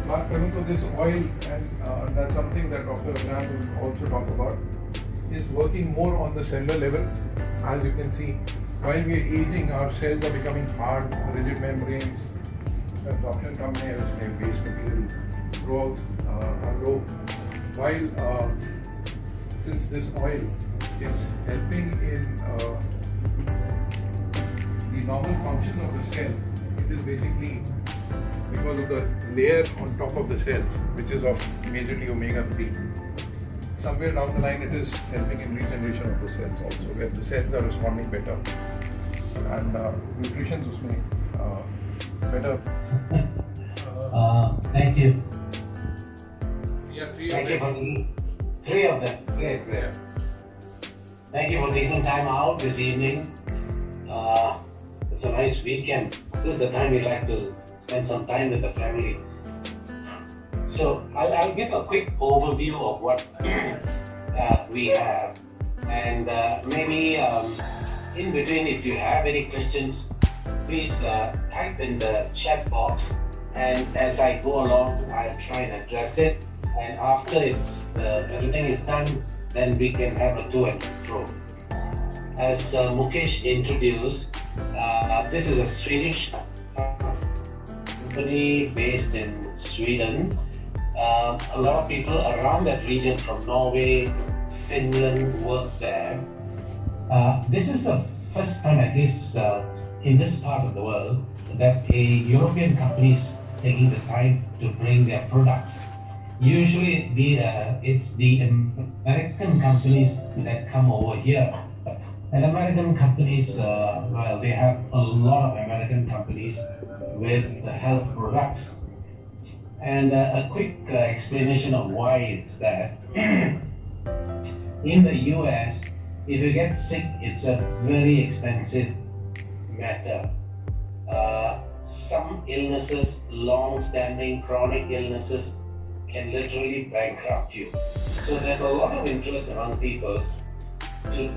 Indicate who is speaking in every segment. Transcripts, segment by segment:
Speaker 1: Mark, coming to this oil, and that's something that Dr. Abraham will also talk about, is working more on the cellular level. As you can see, while we are aging, our cells are becoming hard, rigid membranes, absorption कम है, उसमें base material growth are low. While since this oil is helping in the normal functions of the cell, it is basically because of the layer on top of the cells, which is of majorly omega-3. Somewhere down the line, it is helping in regeneration of the cells also, where the cells are responding better, and nutrition is better.
Speaker 2: Thank you.
Speaker 1: Yeah,
Speaker 2: Thank you for three of them. Great.
Speaker 1: Yeah.
Speaker 2: Thank you for taking time out this evening. It's a nice weekend. This is the time we like to spend some time with the family. So I'll give a quick overview of what we have, and maybe in between, if you have any questions, please type in the chat box, and as I go along, I'll try and address it. And after everything is done, then we can have a to and fro. As Mukesh introduced, this is a Swedish company based in Sweden. A lot of people around that region from Norway, Finland work there. This is the first time, at least in this part of the world, that a European company is taking the time to bring their products. Usually it's the American companies that come over here. And American companies, well, they have a lot of American companies with the health products. And a quick explanation of why it's that. In the US, if you get sick, it's a very expensive matter. Some illnesses, long-standing chronic illnesses, can literally bankrupt you. So there's a lot of interest among people to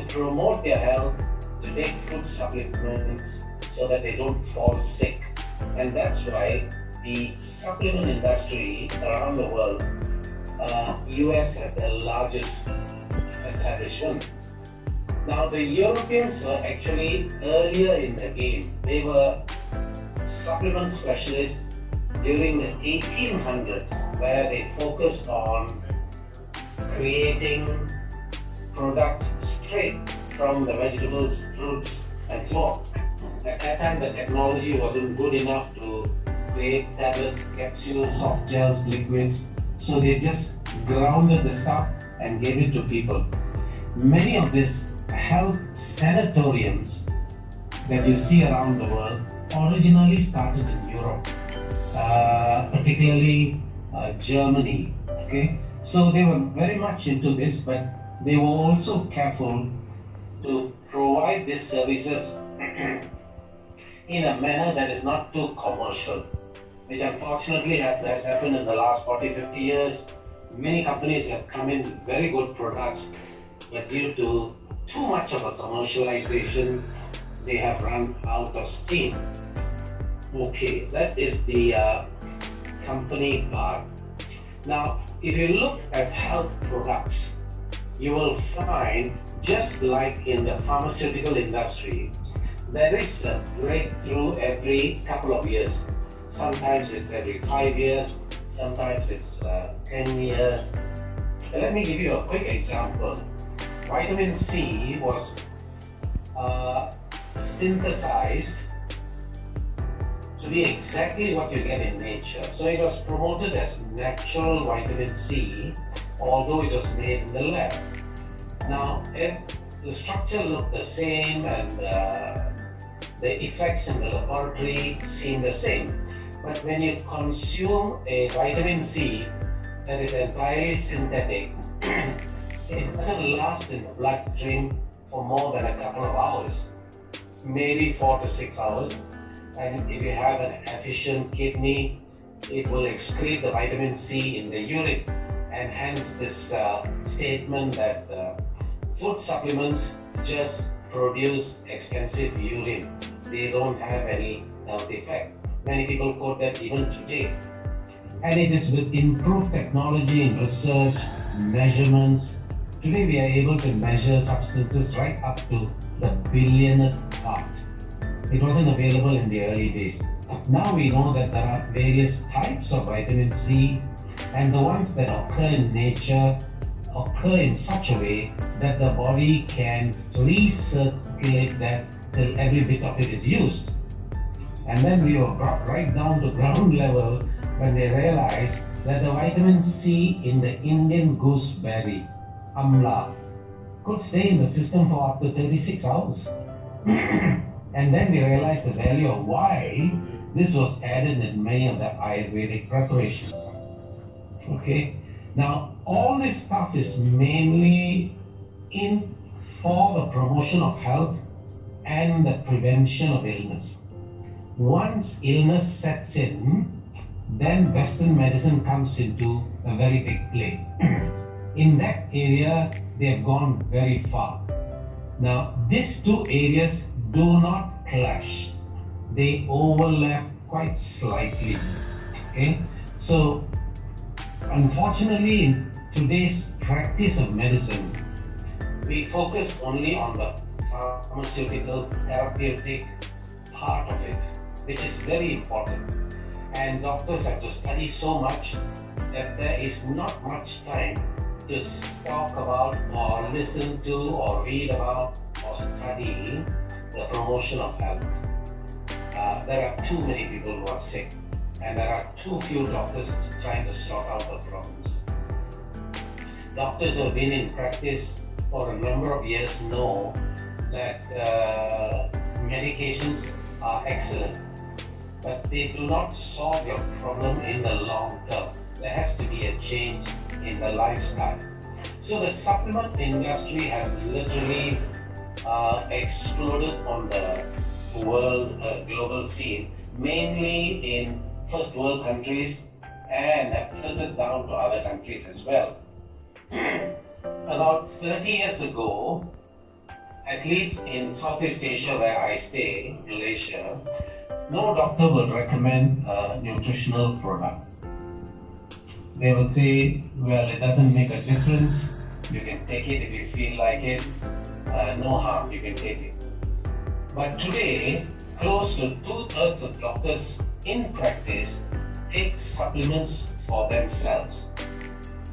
Speaker 2: promote their health, to take food supplements so that they don't fall sick. And that's why the supplement industry around the world, US has the largest establishment. Now the Europeans were actually earlier in the game. They were supplement specialists during the 1800s, where they focused on creating products straight from the vegetables, fruits, and so on. At that time, the technology wasn't good enough to create tablets, capsules, soft gels, liquids, so they just grounded the stuff and gave it to people. Many of these health sanatoriums that you see around the world originally started in Europe, particularly Germany. Okay, so they were very much into this, but they were also careful to provide these services in a manner that is not too commercial, which unfortunately has happened in the last 40-50 years. Many companies have come in with very good products, but due to too much of a commercialization, they have run out of steam. Okay, that is the company part. Now, if you look at health products, you will find, just like in the pharmaceutical industry, there is a breakthrough every couple of years. Sometimes it's every 5 years, sometimes it's 10 years. Let me give you a quick example. Vitamin C was synthesized to be exactly what you get in nature. So it was promoted as natural vitamin C, although it was made in the lab. Now, the structure looked the same and the effects in the laboratory seem the same. But when you consume a vitamin C that is entirely synthetic, it doesn't last in the bloodstream for more than a couple of hours, maybe 4 to 6 hours. And if you have an efficient kidney, it will excrete the vitamin C in the urine. And hence this statement that food supplements just produce expensive urine. They don't have any health effect. Many people quote that even today. And it is with improved technology in research, measurements. Today we are able to measure substances right up to the billionth part. It wasn't available in the early days. Now we know that there are various types of vitamin C, and the ones that occur in nature occur in such a way that the body can recirculate that till every bit of it is used. And then we were brought right down to ground level when they realized that the vitamin C in the Indian gooseberry, amla, could stay in the system for up to 36 hours. And then we realized the value of why this was added in many of the Ayurvedic preparations. Okay, now all this stuff is mainly in for the promotion of health and the prevention of illness. Once illness sets in, then Western medicine comes into a very big play. In that area, they have gone very far. Now, these two areas do not clash. They overlap quite slightly. Okay, so unfortunately, in today's practice of medicine, we focus only on the pharmaceutical, therapeutic part of it, which is very important. And doctors have to study so much that there is not much time to talk about or listen to or read about or study the promotion of health. There are too many people who are sick, and there are too few doctors trying to sort out the problems. Doctors who have been in practice for a number of years know that medications are excellent, but they do not solve your problem in the long term. There has to be a change in the lifestyle. So the supplement industry has literally exploded on the world global scene, mainly in first world countries, and have filtered down to other countries as well. About 30 years ago, at least in Southeast Asia where I stay, Malaysia, no doctor would recommend a nutritional product. They will say, well, it doesn't make a difference, you can take it if you feel like it, no harm, you can take it. But today, close to 2/3 of doctors in practice take supplements for themselves.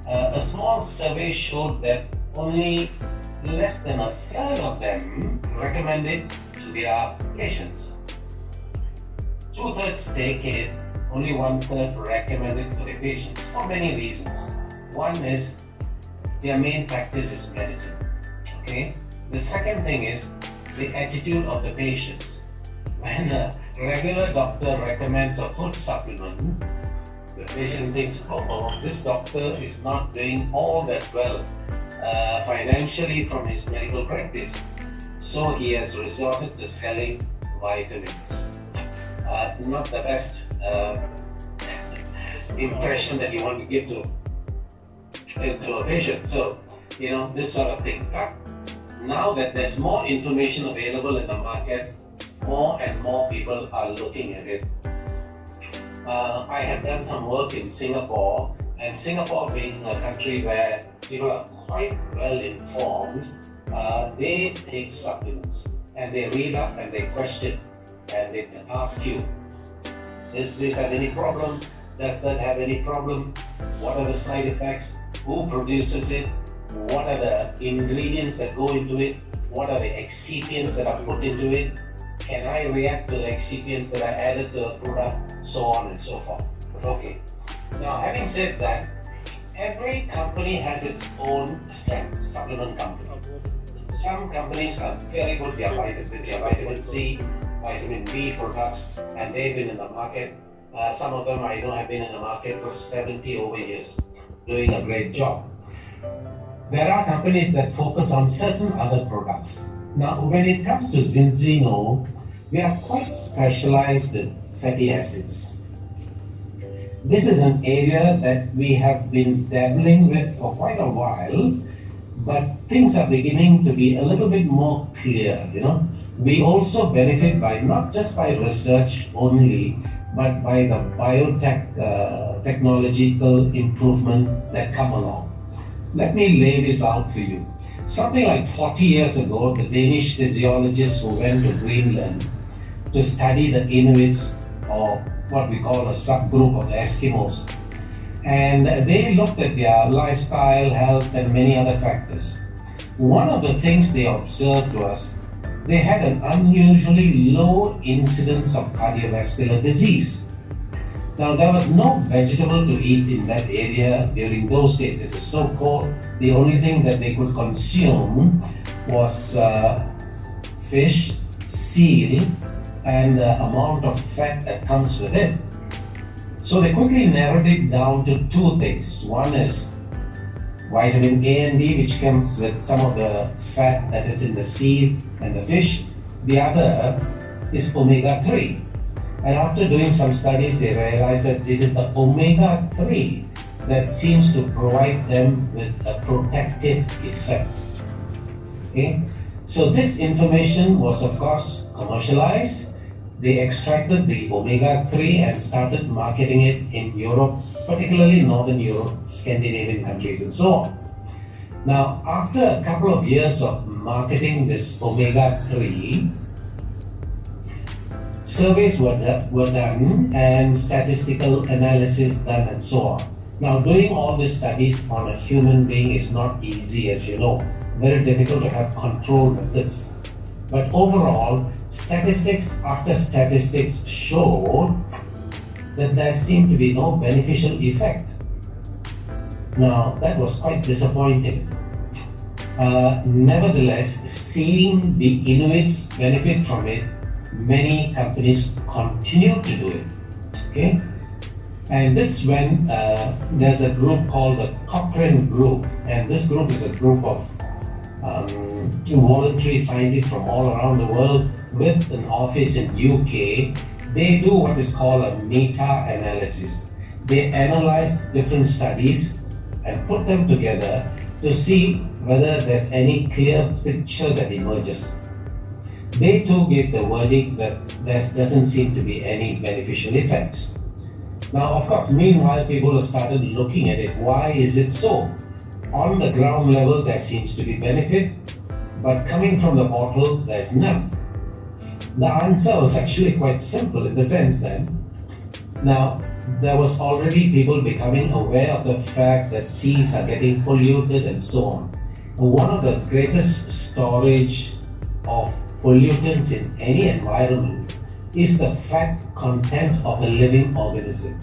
Speaker 2: A small survey showed that only less than a third of them recommend it to their patients. 2/3 take it, only 1/3 recommend it for their patients for many reasons. One is their main practice is medicine. Okay. The second thing is the attitude of the patients. When a regular doctor recommends a food supplement, the patient thinks, oh, this doctor is not doing all that well financially from his medical practice. So he has resorted to selling vitamins. Not the best impression that you want to give to a patient. So, this sort of thing. But now that there's more information available in the market, more and more people are looking at it. I have done some work in Singapore, and Singapore being a country where people are quite well informed, they take supplements and they read up and they question and they ask you, does this have any problem? Does that have any problem? What are the side effects? Who produces it? What are the ingredients that go into it? What are the excipients that are put into it? Can I react to the excipients that are added to the product? So on and so forth. Okay. Now, having said that, every company has its own strength, supplement company. Some companies are very good with their vitamin C, vitamin B products, and they've been in the market. Some of them I know have been in the market for 70 over years, doing a great job. There are companies that focus on certain other products. Now, when it comes to ZINZINO, we are quite specialized in fatty acids. This is an area that we have been dabbling with for quite a while, but things are beginning to be a little bit more clear, We also benefit by not just by research only, but by the technological improvement that come along. Let me lay this out for you. Something like 40 years ago, the Danish physiologists who went to Greenland to study the Inuits, or what we call a subgroup of the Eskimos, and they looked at their lifestyle, health, and many other factors. One of the things they observed was they had an unusually low incidence of cardiovascular disease. Now, there was no vegetable to eat in that area during those days. It was so cold. The only thing that they could consume was fish, seal, and the amount of fat that comes with it. So they quickly narrowed it down to two things. One is vitamin A and D, which comes with some of the fat that is in the seal and the fish. The other is omega-3. And after doing some studies, they realized that it is the omega-3 that seems to provide them with a protective effect. Okay? So this information was, of course, commercialized. They extracted the omega-3 and started marketing it in Europe, particularly Northern Europe, Scandinavian countries, and so on. Now, after a couple of years of marketing this omega-3, surveys were done and statistical analysis done and so on. Now, doing all these studies on a human being is not easy, as you know. Very difficult to have control methods. But overall, statistics after statistics showed that there seemed to be no beneficial effect. Now, that was quite disappointing. Nevertheless, seeing the Inuits benefit from it, many companies continue to do it. Okay? And this when there's a group called the Cochrane Group, and this group is a group of voluntary scientists from all around the world with an office in UK. They do what is called a meta-analysis. They analyze different studies and put them together to see whether there's any clear picture that emerges. They too give the verdict that there doesn't seem to be any beneficial effects. Now, of course, meanwhile, people have started looking at it. Why is it so? On the ground level, there seems to be benefit, but coming from the bottle, there's none. The answer was actually quite simple in the sense that now there was already people becoming aware of the fact that seas are getting polluted and so on. One of the greatest storage of pollutants in any environment is the fat content of a living organism.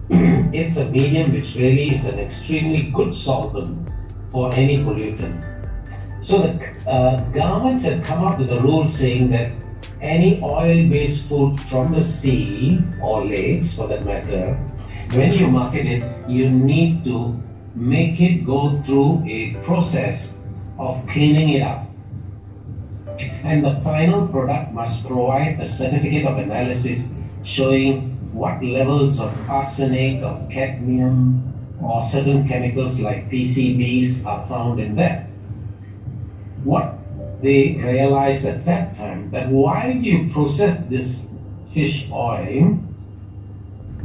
Speaker 2: It's a medium which really is an extremely good solvent for any pollutant. So the governments have come up with a rule saying that any oil-based food from the sea or lakes, for that matter, when you market it, you need to make it go through a process of cleaning it up. And the final product must provide a certificate of analysis showing what levels of arsenic or cadmium or certain chemicals like PCBs are found in that. What they realized at that time, that while you process this fish oil,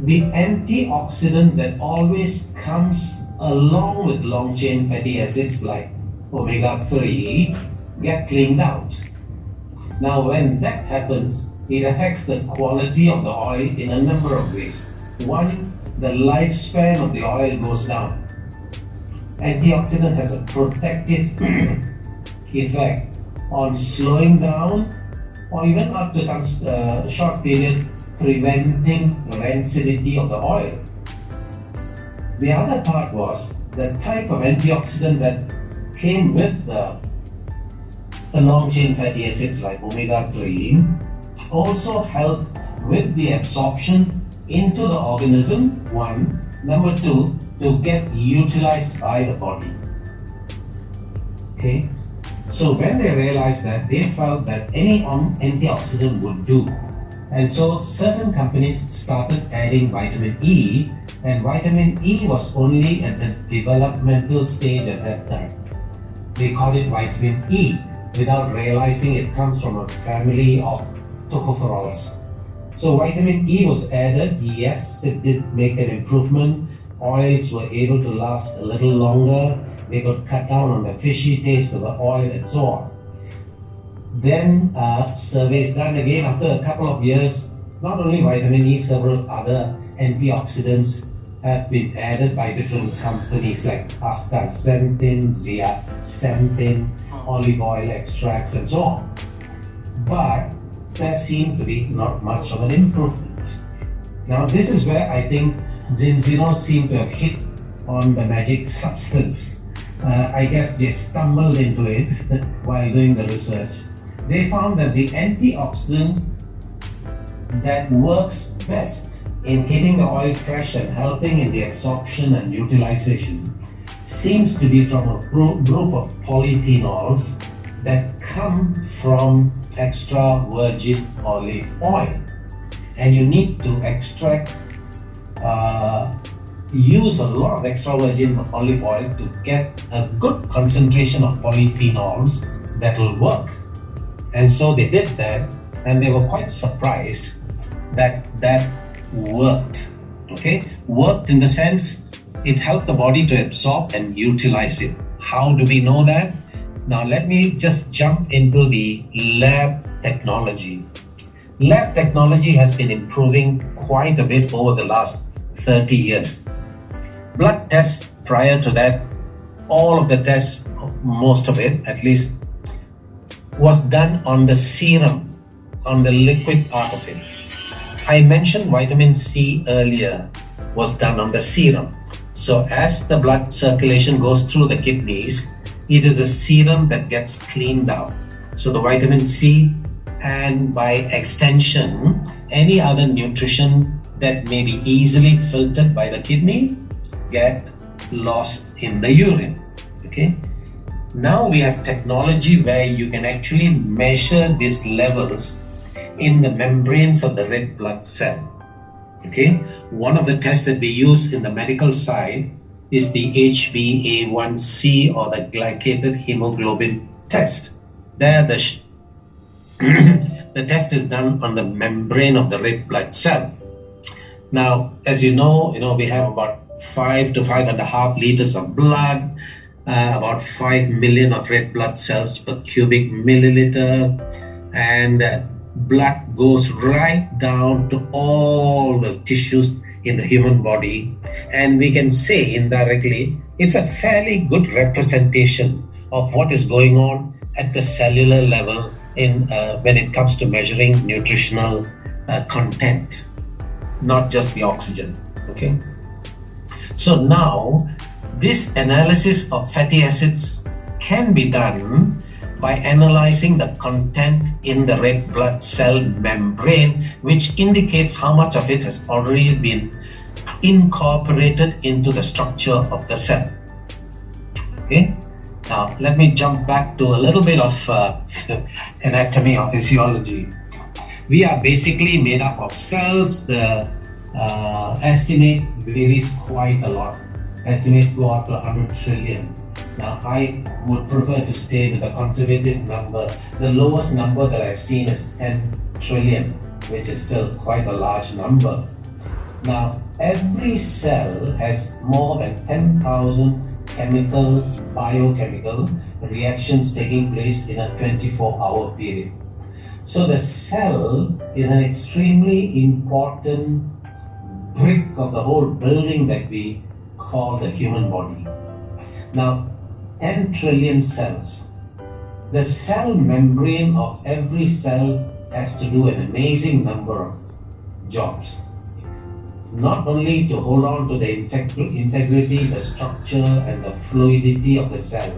Speaker 2: the antioxidant that always comes along with long chain fatty acids like omega-3 get cleaned out. Now, when that happens, it affects the quality of the oil in a number of ways. One, the lifespan of the oil goes down. Antioxidant has a protective effect on slowing down or even up to some short period preventing rancidity of the oil. The other part was the type of antioxidant that came with the long chain fatty acids like omega-3 also helped with the absorption into the organism, one. Number two, to get utilized by the body. Okay? So when they realized that, they felt that any antioxidant would do. And so certain companies started adding vitamin E, and vitamin E was only at the developmental stage at that time. They called it vitamin E without realizing it comes from a family of tocopherols. So vitamin E was added. Yes, it did make an improvement. Oils were able to last a little longer. They could cut down on the fishy taste of the oil and so on. Then surveys done again after a couple of years, not only vitamin E, several other antioxidants have been added by different companies like astaxanthin, zeaxanthin, olive oil extracts and so on. But there seemed to be not much of an improvement. Now this is where I think ZINZINO seemed to have hit on the magic substance. I guess they stumbled into it while doing the research. They found that the antioxidant that works best in keeping the oil fresh and helping in the absorption and utilization seems to be from a group of polyphenols that come from extra virgin olive oil. And you need to use a lot of extra virgin olive oil to get a good concentration of polyphenols that will work. And so they did that, and they were quite surprised that that worked. Okay, worked in the sense it helped the body to absorb and utilize it. How do we know that? Now let me just jump into the lab technology. Lab technology has been improving quite a bit over the last 30 years. Blood tests prior to that, all of the tests, most of it at least, was done on the serum, on the liquid part of it. I mentioned vitamin C earlier was done on the serum. So as the blood circulation goes through the kidneys, it is the serum that gets cleaned out. So the vitamin C, and by extension, any other nutrition that may be easily filtered by the kidney get lost in the urine. Okay. Now we have technology where you can actually measure these levels in the membranes of the red blood cell. Okay. One of the tests that we use in the medical side is the HbA1c, or the glycated hemoglobin test. There the test is done on the membrane of the red blood cell. Now, as you know, we have about 5 to 5.5 liters of blood, about 5 million of red blood cells per cubic milliliter, and blood goes right down to all the tissues in the human body, and we can say indirectly it's a fairly good representation of what is going on at the cellular level in when it comes to measuring nutritional content, not just the oxygen. Okay, so now this analysis of fatty acids can be done by analyzing the content in the red blood cell membrane, which indicates how much of it has already been incorporated into the structure of the cell. Okay, now let me jump back to a little bit of anatomy or physiology. We are basically made up of cells. The estimate varies quite a lot. Estimates go up to 100 trillion. Now, I would prefer to stay with a conservative number. The lowest number that I've seen is 10 trillion, which is still quite a large number. Now, every cell has more than 10,000 biochemical reactions taking place in a 24-hour period. So the cell is an extremely important brick of the whole building that we call the human body. Now, 10 trillion cells. The cell membrane of every cell has to do an amazing number of jobs. Not only to hold on to the integrity, the structure, and the fluidity of the cell.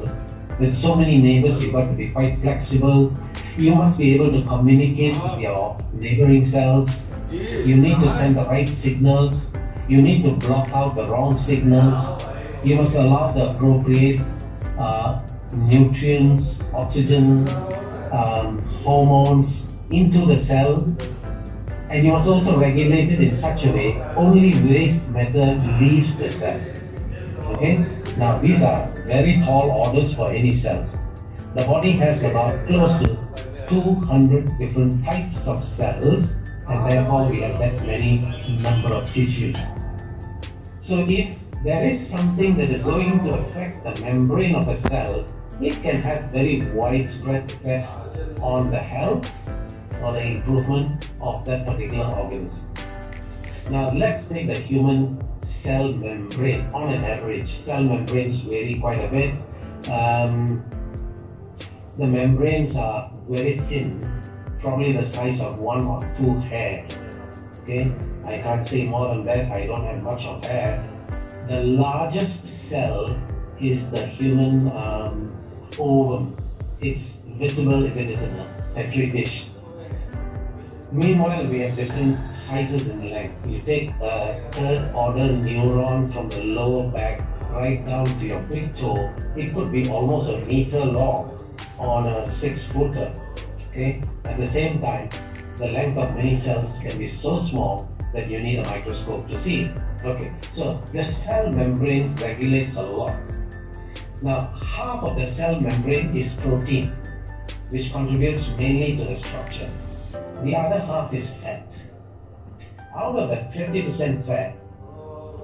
Speaker 2: With so many neighbors, you've got to be quite flexible. You must be able to communicate with your neighboring cells. You need to send the right signals. You need to block out the wrong signals. You must allow the appropriate nutrients, oxygen, hormones into the cell, and you must also regulate it in such a way only waste matter leaves the cell. Okay? Now these are very tall orders for any cells. The body has about close to 200 different types of cells and therefore we have that many number of tissues. So if there is something that is going to affect the membrane of a cell, it can have very widespread effects on the health or the improvement of that particular organism. Now let's take the human cell membrane. On an average, cell membranes vary quite a bit. The membranes are very thin, probably the size of 1 or 2 hair. Okay, I can't say more than that. I don't have much of hair. The largest cell is the human ovum. It's visible if it is in a petri dish. Meanwhile, we have different sizes in length. You take a third order neuron from the lower back right down to your big toe. It could be almost a meter long on a 6-footer. Okay. At the same time, the length of many cells can be so small that you need a microscope to see. Okay. So the cell membrane regulates a lot. Now, half of the cell membrane is protein, which contributes mainly to the structure. The other half is fat. Out of that 50% fat,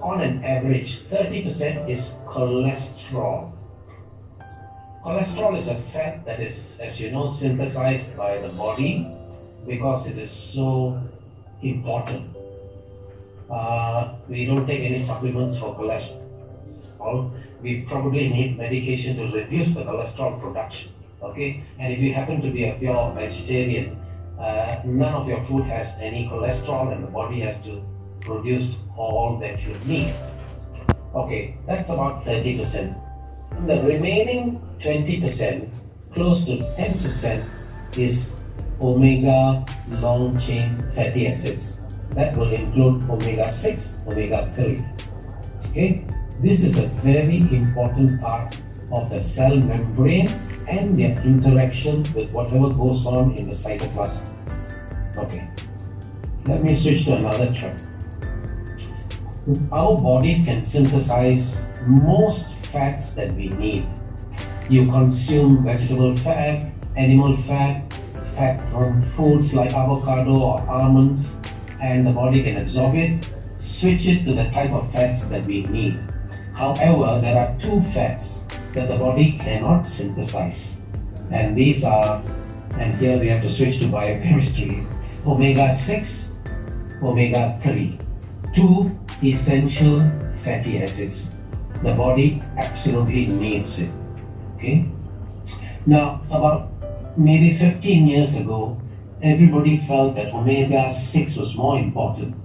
Speaker 2: on an average, 30% is cholesterol. Cholesterol is a fat that is, as you know, synthesized by the body because it is so important. We don't take any supplements for cholesterol. We probably need medication to reduce the cholesterol production. Okay, and if you happen to be a pure vegetarian, none of your food has any cholesterol and the body has to produce all that you need. Okay, that's about 30%. The remaining 20%, close to 10%, is omega long chain fatty acids. That will include omega-6, omega-3. Okay, this is a very important part of the cell membrane and their interaction with whatever goes on in the cytoplasm. Okay, let me switch to another chart. Our bodies can synthesize most fats that we need. You consume vegetable fat, animal fat, fat from foods like avocado or almonds, and the body can absorb it, switch it to the type of fats that we need. However, there are 2 fats that the body cannot synthesize, and these are, and here we have to switch to biochemistry, omega-6, omega-3, 2 essential fatty acids. The body absolutely needs it. Okay. Now, about maybe 15 years ago, everybody felt that omega-6 was more important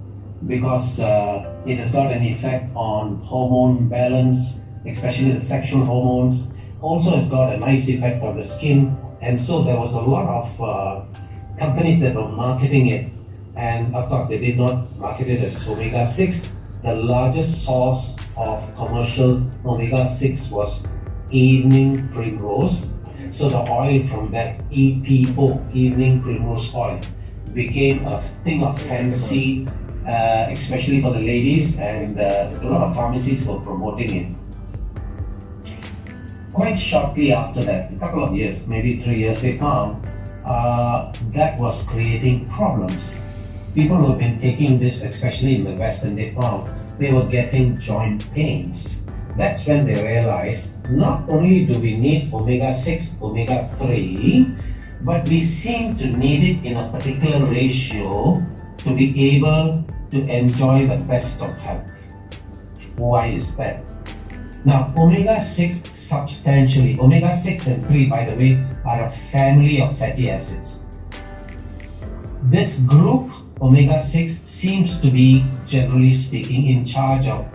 Speaker 2: because it has got an effect on hormone balance, especially the sexual hormones. Also, it's got a nice effect on the skin, and so there was a lot of companies that were marketing it, and of course they did not market it as omega-6. The largest source of commercial omega-6 was evening primrose. So the oil from that EPO, evening primrose oil, became a thing of fancy, especially for the ladies, and a lot of pharmacies were promoting it. Quite shortly after that, a couple of years, maybe 3 years, they found that was creating problems. People who have been taking this, especially in the West, and they found they were getting joint pains. That's when they realized not only do we need omega-6, omega-3, but we seem to need it in a particular ratio to be able to enjoy the best of health. Why is that? Now, omega-6 substantially, omega-6 and 3, by the way, are a family of fatty acids. This group, omega-6, seems to be, generally speaking, in charge of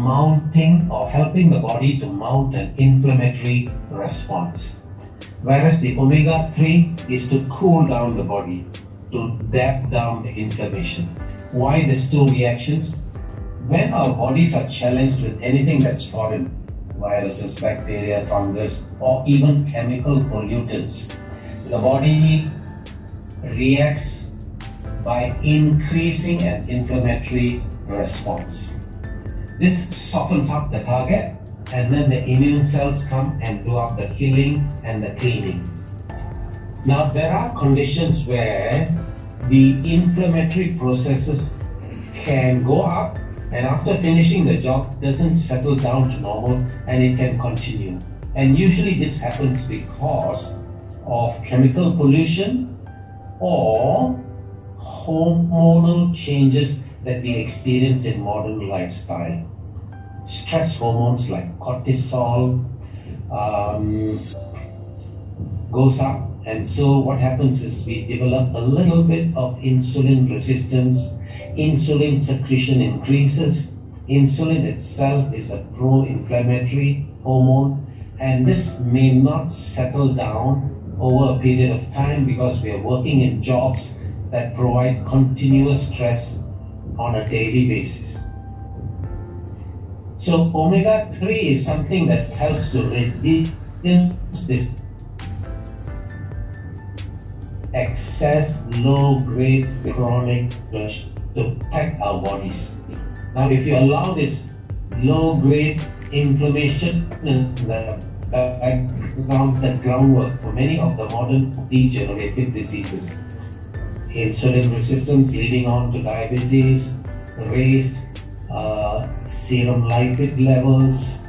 Speaker 2: mounting or helping the body to mount an inflammatory response. Whereas the omega-3 is to cool down the body, to damp down the inflammation. Why these 2 reactions? When our bodies are challenged with anything that's foreign, viruses, bacteria, fungus, or even chemical pollutants, the body reacts by increasing an inflammatory response. This softens up the target, and then the immune cells come and do up the killing and the cleaning. Now, there are conditions where the inflammatory processes can go up, and after finishing the job doesn't settle down to normal and it can continue. And usually this happens because of chemical pollution or hormonal changes that we experience in modern lifestyle. Stress hormones like cortisol goes up, and so what happens is we develop a little bit of insulin resistance. Insulin secretion increases. Insulin itself is a pro-inflammatory hormone, and this may not settle down over a period of time because we are working in jobs that provide continuous stress on a daily basis. So omega-3 is something that helps to reduce this excess low-grade chronic pressure to protect our bodies. Now, if you allow this low-grade inflammation in the background, the groundwork for many of the modern degenerative diseases, insulin resistance leading on to diabetes, raised serum lipid levels,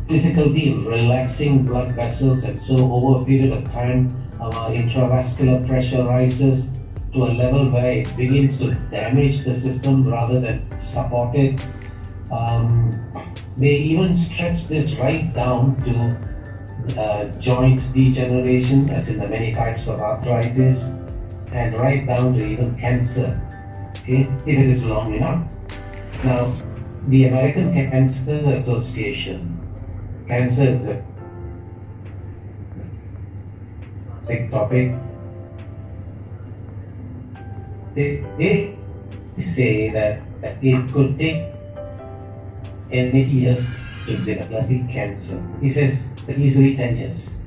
Speaker 2: difficulty in relaxing blood vessels, and so over a period of time, our intravascular pressure rises to a level where it begins to damage the system rather than support it. They even stretch this right down to joint degeneration, as in the many types of arthritis, and right down to even cancer, okay, if it is long enough. Now, the American Cancer Association, cancer is a big topic. They say that it could take 80 years to develop cancer. He says easily 10 years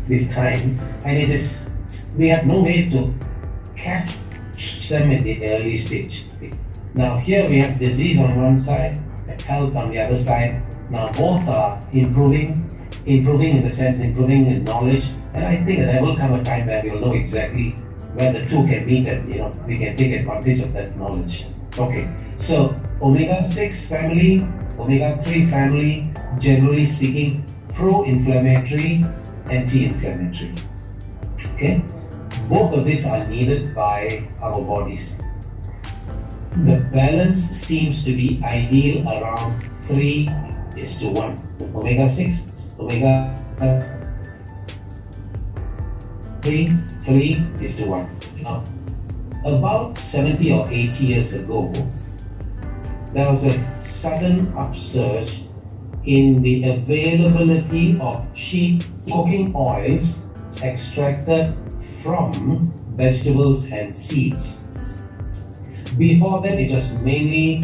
Speaker 2: with time, and we have no way to catch them in the early stage. Now here we have disease on one side and health on the other side. Now both are improving in the sense, improving in knowledge, and I think there will come a time where we will know exactly where the two can meet and we can take advantage of that knowledge. Okay, so omega-6 family, omega-3 family, generally speaking, pro-inflammatory, anti-inflammatory. Okay, both of these are needed by our bodies. The balance seems to be ideal around 3:1. Omega-6, omega-3, 3:1. Now, about 70 or 80 years ago, there was a sudden upsurge in the availability of cheap cooking oils extracted from vegetables and seeds. Before that, it was mainly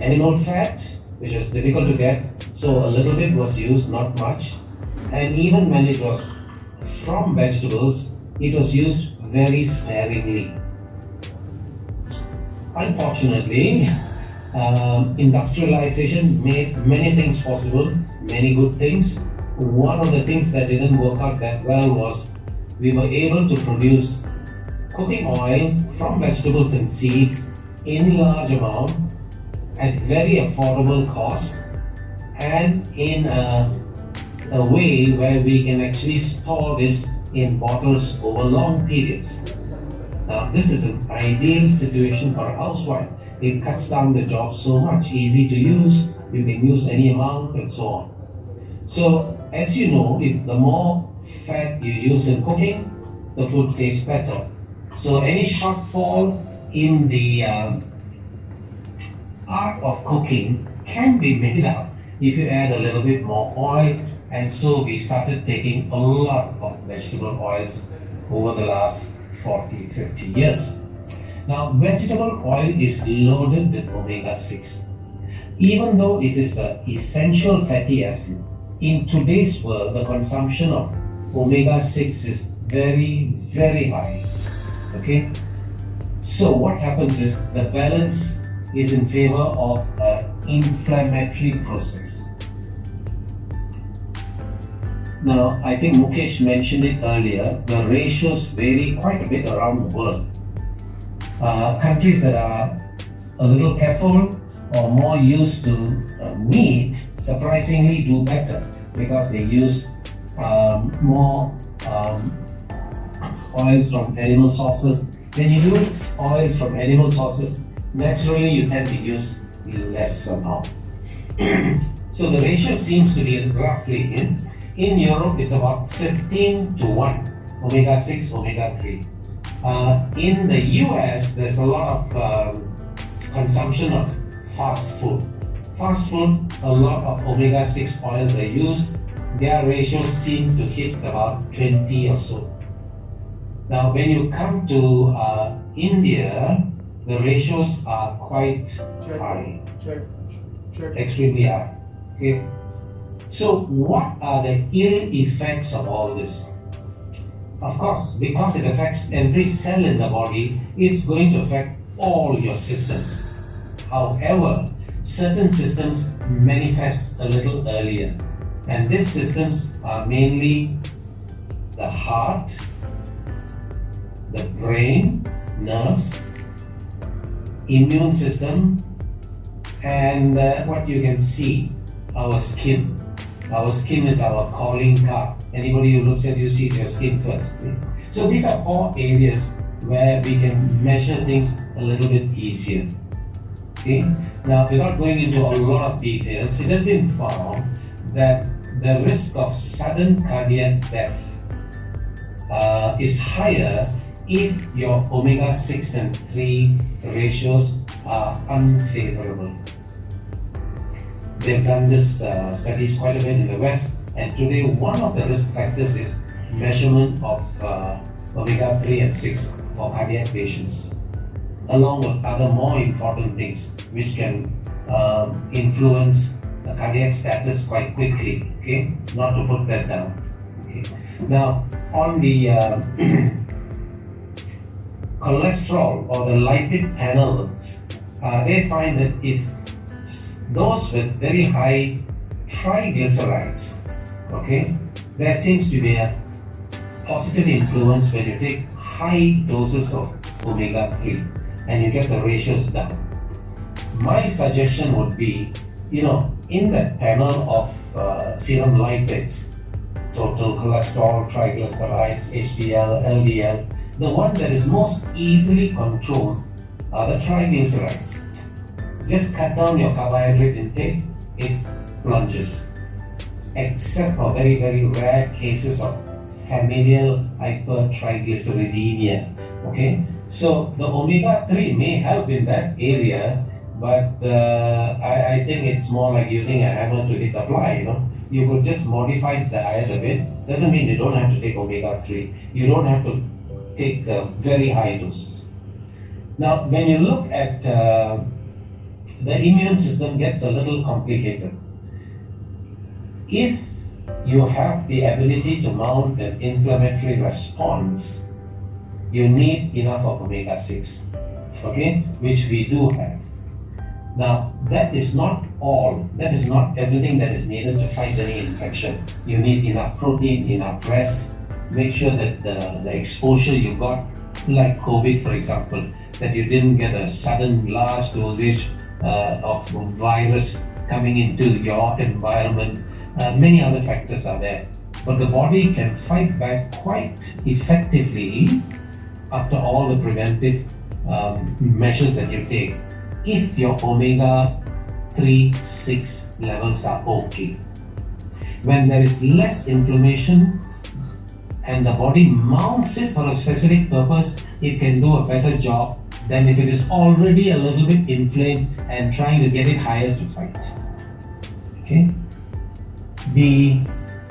Speaker 2: animal fat, which was difficult to get, so a little bit was used, not much. And even when it was from vegetables, it was used very sparingly. Unfortunately, industrialization made many things possible, many good things. One of the things that didn't work out that well was we were able to produce cooking oil from vegetables and seeds in large amount at very affordable cost, and in a way where we can actually store this in bottles over long periods. Now, this is an ideal situation for a housewife. It cuts down the job so much, easy to use, you can use any amount and so on. So, as you know, if the more fat you use in cooking, the food tastes better. So any shortfall in the art of cooking can be made up if you add a little bit more oil, and so we started taking a lot of vegetable oils over the last 40-50 years. Now, vegetable oil is loaded with omega-6. Even though it is an essential fatty acid, in today's world, the consumption of omega-6 is very, very high. Okay? So what happens is the balance is in favor of an inflammatory process. Now, I think Mukesh mentioned it earlier, the ratios vary quite a bit around the world. Countries that are a little careful or more used to meat surprisingly do better because they use more oils from animal sources. When you use oils from animal sources, naturally you tend to use less amount. So the ratio seems to be roughly in Europe it's about 15 to 1, omega-6, omega-3. In the US, there's a lot of consumption of fast food. Fast food, a lot of omega-6 oils are used. Their ratios seem to hit about 20 or so. Now, when you come to India, the ratios are quite high, extremely high. Okay. So, what are the ill effects of all this? Of course, because it affects every cell in the body, it's going to affect all your systems. However, certain systems manifest a little earlier, and these systems are mainly the heart, the brain, nerves, immune system, and what you can see, our skin. Our skin is our calling card. Anybody who looks at you sees your skin first. So these are all areas where we can measure things a little bit easier. Okay. Now, without going into a lot of details, it has been found that the risk of sudden cardiac death is higher if your omega-6 and 3 ratios are unfavorable. They've done this studies quite a bit in the West, and today one of the risk factors is measurement of omega-3 and 6 for cardiac patients, along with other more important things which can influence the cardiac status quite quickly. Okay, not to put that down. Okay, now on the cholesterol or the lipid panels, they find that if those with very high triglycerides, okay, there seems to be a positive influence when you take high doses of omega-3 and you get the ratios down. My suggestion would be, in that panel of serum lipids, total cholesterol, triglycerides, HDL, LDL, the one that is most easily controlled are the triglycerides. Just cut down your carbohydrate intake, it plunges. Except for very, very rare cases of familial hypertriglyceridemia. Okay, so the omega-3 may help in that area, but I think it's more like using a hammer to hit a fly. You could just modify the diet a bit. Doesn't mean you don't have to take omega-3. You don't have to take very high doses. Now, when you look at the immune system gets a little complicated. If you have the ability to mount an inflammatory response, you need enough of omega-6, okay, which we do have. Now, that is not all, that is not everything that is needed to fight any infection. You need enough protein, enough rest, make sure that the exposure you got, like COVID for example, that you didn't get a sudden large dosage of virus coming into your environment. Many other factors are there, but the body can fight back quite effectively after all the preventive measures that you take if your omega-3, 6 levels are okay. When there is less inflammation and the body mounts it for a specific purpose, it can do a better job than if it is already a little bit inflamed and trying to get it higher to fight. Okay.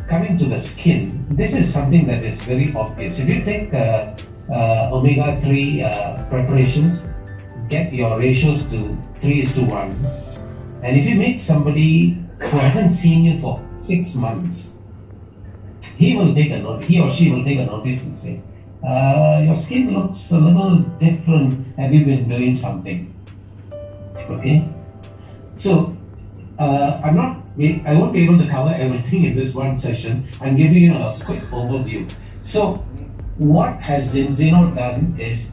Speaker 2: Coming to the skin, this is something that is very obvious. If you take omega-3 preparations, get your ratios to 3:1, and if you meet somebody who hasn't seen you for 6 months, he or she will take a notice and say, your skin looks a little different. Have you been doing something? Okay. So I'm not I won't be able to cover everything in this one session. I'm giving you a quick overview. So, what has ZINZINO done is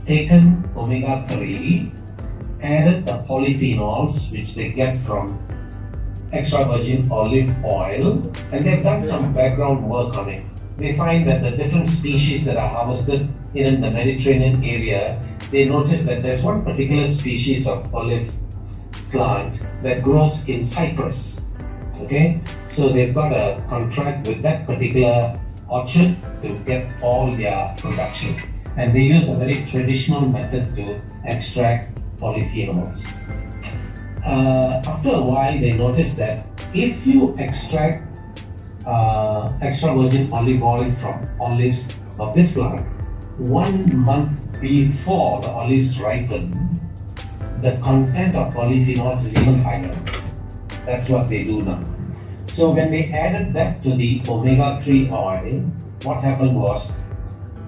Speaker 2: taken omega-3, added the polyphenols which they get from extra virgin olive oil, and they've done some background work on it. They find that the different species that are harvested in the Mediterranean area, they notice that there's one particular species of olive plant that grows in Cyprus. Okay, so they've got a contract with that particular orchard to get all their production, and they use a very traditional method to extract polyphenols. After a while, they noticed that if you extract extra virgin olive oil from olives of this plant 1 month before the olives ripen, the content of polyphenols is even higher. That's what they do now. So when they added that to the omega-3 oil, what happened was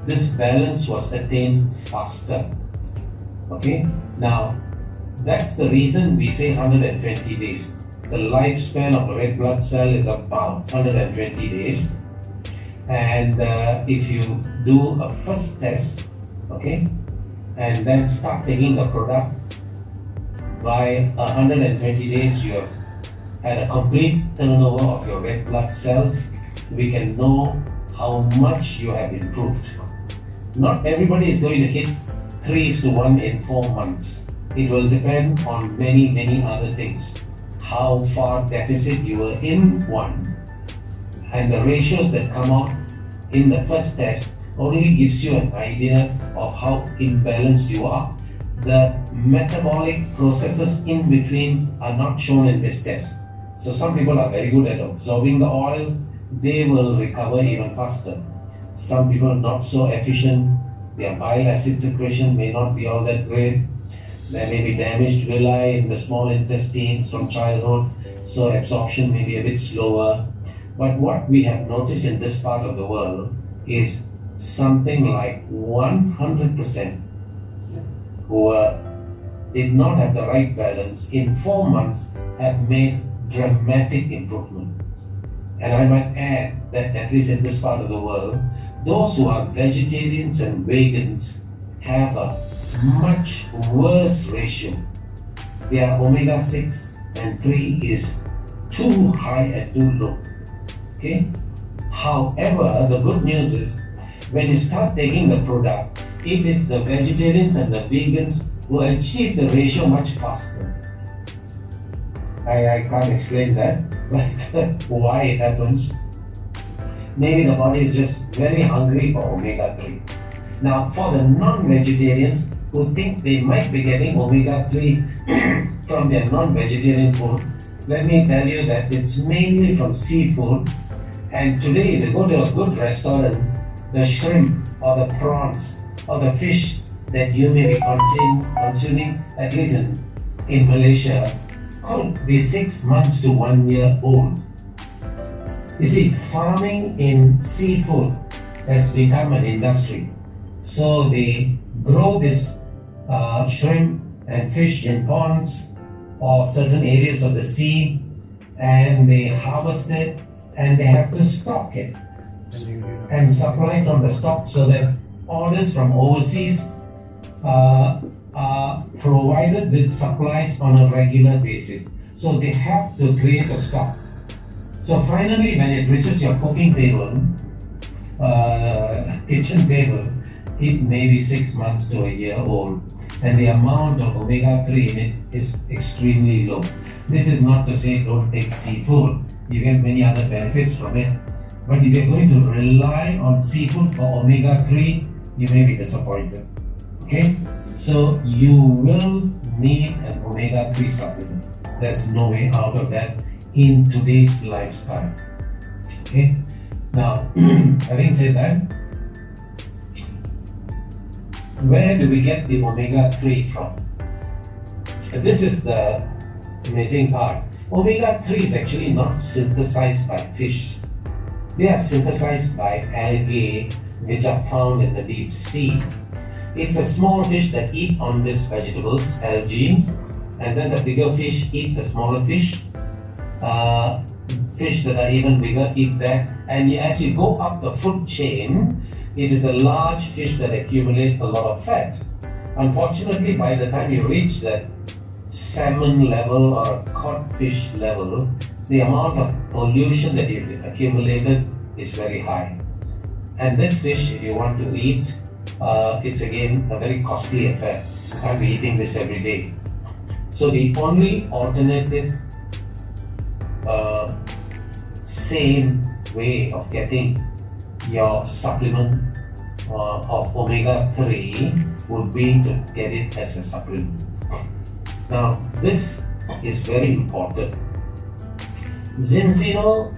Speaker 2: this balance was attained faster. Okay, now that's the reason we say 120 days. The lifespan of a red blood cell is about 120 days. And if you do a first test, okay, and then start taking the product, by 120 days you have had a complete turnover of your red blood cells. We can know how much you have improved. Not everybody is going to hit 3:1 in 4 months. It will depend on many other things. How far deficit you were in one, and the ratios that come out in the first test only gives you an idea of how imbalanced you are. The metabolic processes in between are not shown in this test. So some people are very good at absorbing the oil, they will recover even faster. Some people are not so efficient, their bile acid secretion may not be all that great. There may be damaged villi in the small intestines from childhood, so absorption may be a bit slower. But what we have noticed in this part of the world is something like 100% who did not have the right balance in 4 months have made dramatic improvement. And I might add that at least in this part of the world, those who are vegetarians and vegans have a much worse ratio. Their omega-6 and 3 is too high and too low. Okay? However, the good news is when you start taking the product, it is the vegetarians and the vegans who achieve the ratio much faster. I can't explain that, but why it happens. Maybe the body is just very hungry for omega-3. Now, for the non-vegetarians who think they might be getting omega-3 from their non-vegetarian food, let me tell you that it's mainly from seafood. And today, if you go to a good restaurant, the shrimp or the prawns or the fish that you may be consuming, at least in Malaysia, could be 6 months to 1 year old. You see, farming in seafood has become an industry. So they grow this shrimp and fish in ponds or certain areas of the sea, and they harvest it and they have to stock it and supply from the stock, so that orders from overseas are provided with supplies on a regular basis. So they have to create a stock. So finally, when it reaches your cooking table, kitchen table, it may be 6 months to a year old, and the amount of omega-3 in it is extremely low. This is not to say don't take seafood. You get many other benefits from it. But if you're going to rely on seafood for omega-3, you may be disappointed. Okay? So you will need an omega-3 supplement. There's no way out of that in today's lifestyle. Okay? Now, having said that, where do we get the omega-3 from? This is the amazing part. Omega-3 is actually not synthesized by fish. They are synthesized by algae, which are found in the deep sea. It's the small fish that eat on these vegetables, algae, and then the bigger fish eat the smaller fish. fish that are even bigger eat that. And as you go up the food chain, it is the large fish that accumulate a lot of fat. Unfortunately, by the time you reach that salmon level or a codfish level, the amount of pollution that you've accumulated is very high. And this fish, if you want to eat, is again a very costly affair. I'll be eating this every day. So the only alternative same way of getting your supplement of omega-3 would be to get it as a supplement. Now this is very important. ZINZINO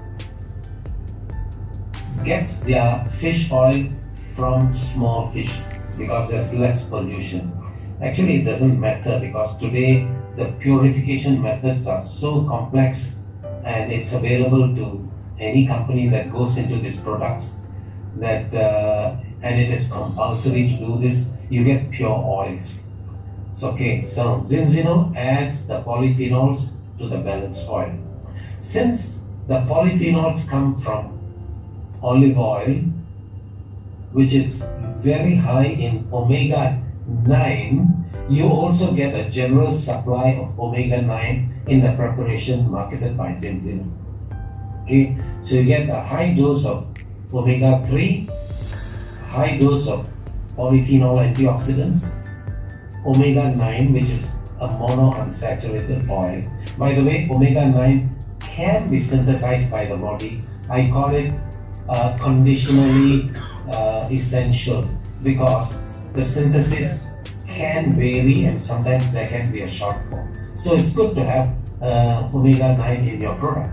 Speaker 2: gets their fish oil from small fish because there's less pollution. Actually, it doesn't matter because today the purification methods are so complex and it's available to any company that goes into these products that and it is compulsory to do this. You get pure oils. So ZINZINO adds the polyphenols to the balanced oil. Since the polyphenols come from olive oil, which is very high in omega-9, you also get a generous supply of omega-9 in the preparation marketed by ZINZINO. Okay, so you get a high dose of omega-3, high dose of polyphenol antioxidants, omega-9, which is a monounsaturated oil. By the way, omega-9 can be synthesized by the body. I call it conditionally essential because the synthesis can vary and sometimes there can be a shortfall. So it's good to have omega-9 in your product.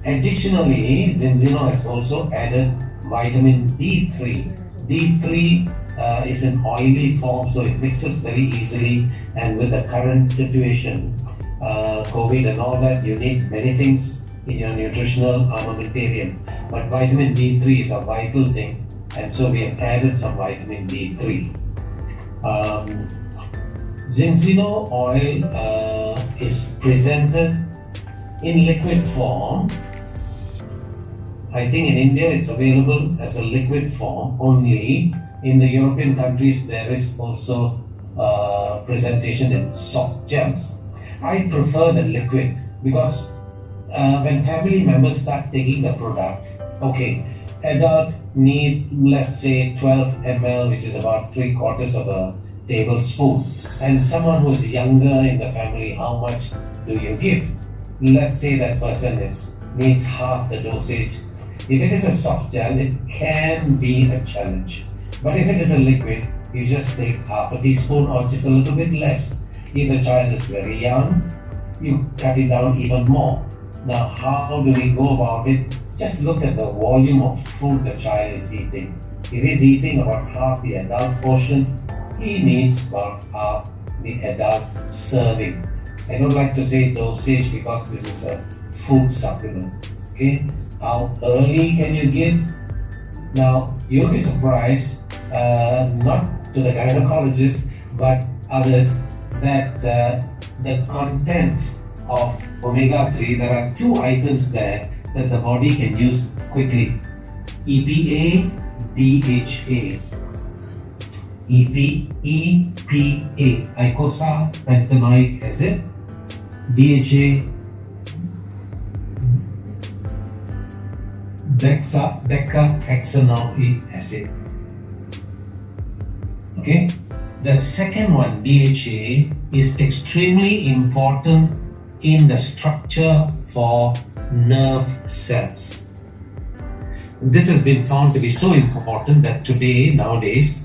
Speaker 2: Additionally, ZINZINO has also added vitamin D3. D3 is an oily form, so it mixes very easily, and with the current situation, COVID and all that, you need many things in your nutritional armamentarium. But vitamin D3 is a vital thing, and so we have added some vitamin D3. ZINZINO oil is presented in liquid form. I think in India it's available as a liquid form only. In the European countries there is also presentation in soft gels. I prefer the liquid because when family members start taking the product, okay, adult need, let's say, 12 ml, which is about 3/4 of a tablespoon. And someone who is younger in the family, how much do you give? Let's say that person needs half the dosage. If it is a soft gel, it can be a challenge. But if it is a liquid, you just take half a teaspoon or just a little bit less. If the child is very young, you cut it down even more. Now, how do we go about it? Just look at the volume of food the child is eating. If he's eating about half the adult portion, he needs about half the adult serving. I don't like to say dosage because this is a food supplement. Okay, how early can you give? Now, you'll be surprised, not to the gynecologist, but others, that the content of omega-3, there are two items there that the body can use quickly: EPA, DHA. EPA, eicosapentaenoic acid, DHA, decahexanoic acid. Okay, the second one, DHA, is extremely important in the structure for nerve cells. This has been found to be so important that nowadays,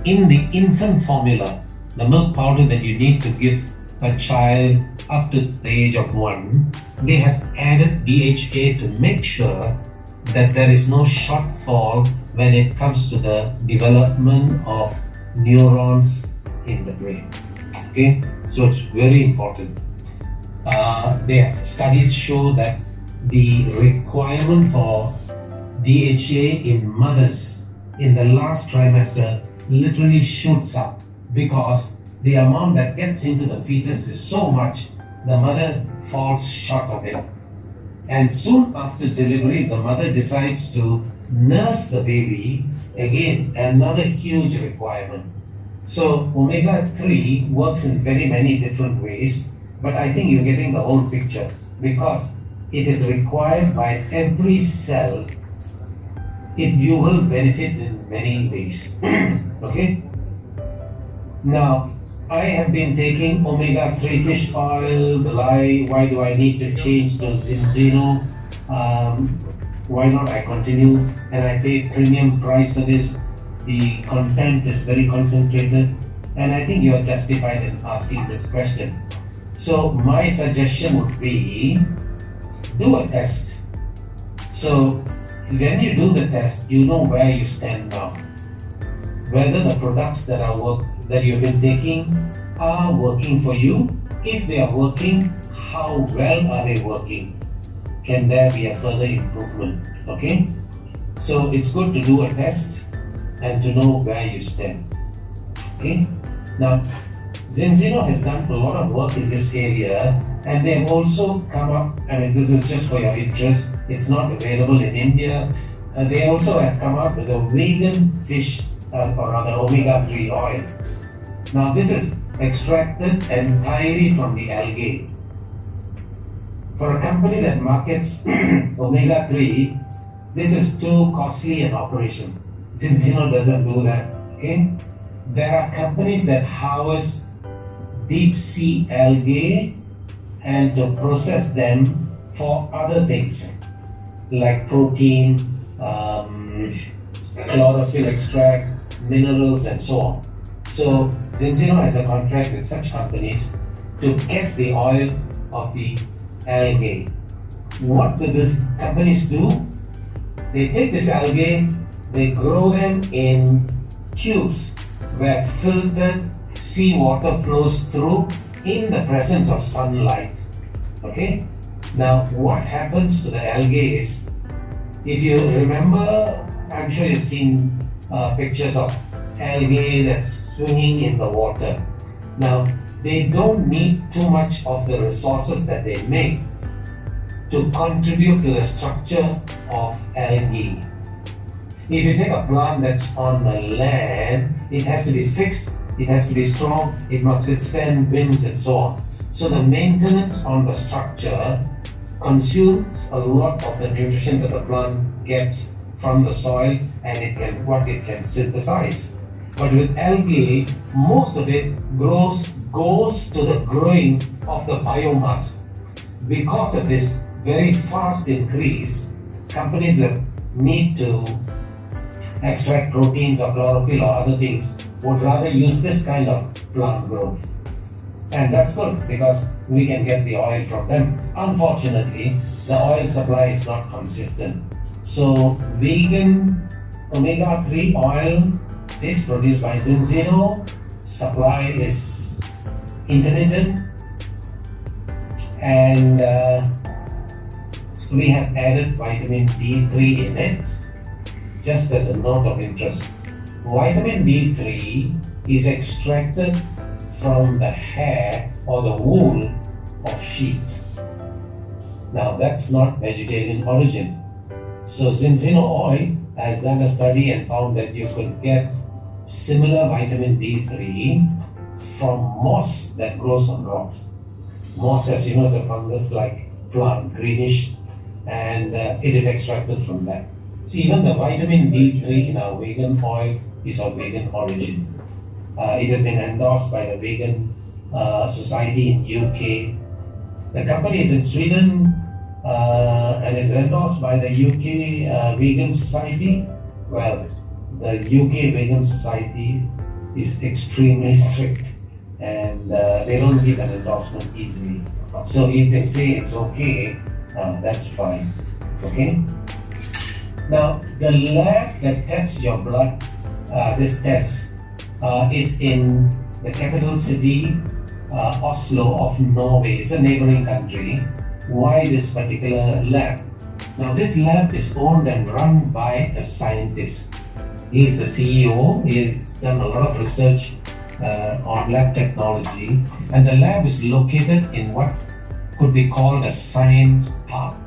Speaker 2: in the infant formula, the milk powder that you need to give a child up to the age of 1, they have added DHA to make sure that there is no shortfall when it comes to the development of neurons in the brain. Okay, so it's very important. Studies show that the requirement for DHA in mothers in the last trimester literally shoots up because the amount that gets into the fetus is so much, the mother falls short of it. And soon after delivery, the mother decides to nurse the baby. Again, another huge requirement. So omega-3 works in very many different ways, but I think you're getting the whole picture because it is required by every cell. You will benefit in many ways. Okay? Now, I have been taking omega-3 fish oil. Why do I need to change to ZINZINO? Why not I continue and I pay premium price for this? The content is very concentrated, and I think you are justified in asking this question. So my suggestion would be, do a test. So when you do the test, you know where you stand now. Whether the products that you've been taking are working for you. If they are working, how well are they working? Can there be a further improvement? Okay? So it's good to do a test and to know where you stand. Okay? Now, ZINZINO has done a lot of work in this area, and they have also come up, this is just for your interest, it's not available in India. They also have come up with a vegan fish, or rather omega-3 oil. Now, this is extracted entirely from the algae. For a company that markets omega-3, this is too costly an operation. ZINZINO doesn't do that. Okay? There are companies that harvest deep sea algae and to process them for other things like protein, chlorophyll extract, minerals, and so on. So ZINZINO has a contract with such companies to get the oil of the algae. What do these companies do? They take this algae, they grow them in tubes where filtered seawater flows through in the presence of sunlight. Okay? Now, what happens to the algae is, if you remember, I'm sure you've seen pictures of algae that's swimming in the water. Now, they don't need too much of the resources that they make to contribute to the structure of algae. If you take a plant that's on the land, it has to be fixed, it has to be strong, it must withstand winds and so on. So the maintenance on the structure consumes a lot of the nutrition that the plant gets from the soil and what it can synthesize. But with algae, most of it goes to the growing of the biomass. Because of this very fast increase, companies that need to extract proteins or chlorophyll or other things would rather use this kind of plant growth. And that's good because we can get the oil from them. Unfortunately, the oil supply is not consistent. So vegan omega-3 oil is produced by ZINZINO. Supply is intermittent, and we have added vitamin D3 in it. Just as a note of interest, vitamin D3 is extracted from the hair or the wool of sheep. Now, that's not vegetarian origin. So ZINZINO oil has done a study and found that you could get similar vitamin D3 from moss that grows on rocks. Moss, as you know, is a fungus-like plant, greenish, and it is extracted from that. So even the vitamin D3 in our vegan oil is of vegan origin. It has been endorsed by the Vegan Society in UK. The company is in Sweden and is endorsed by the UK Vegan Society. Well, the UK Vegan Society is extremely strict and they don't give an endorsement easily. So if they say it's okay, that's fine. Okay? Now, the lab that tests your blood, this test, is in the capital city, Oslo of Norway. It's a neighboring country. Why this particular lab? Now, this lab is owned and run by a scientist. He's the CEO. He's done a lot of research on lab technology, and the lab is located in what could be called a science park.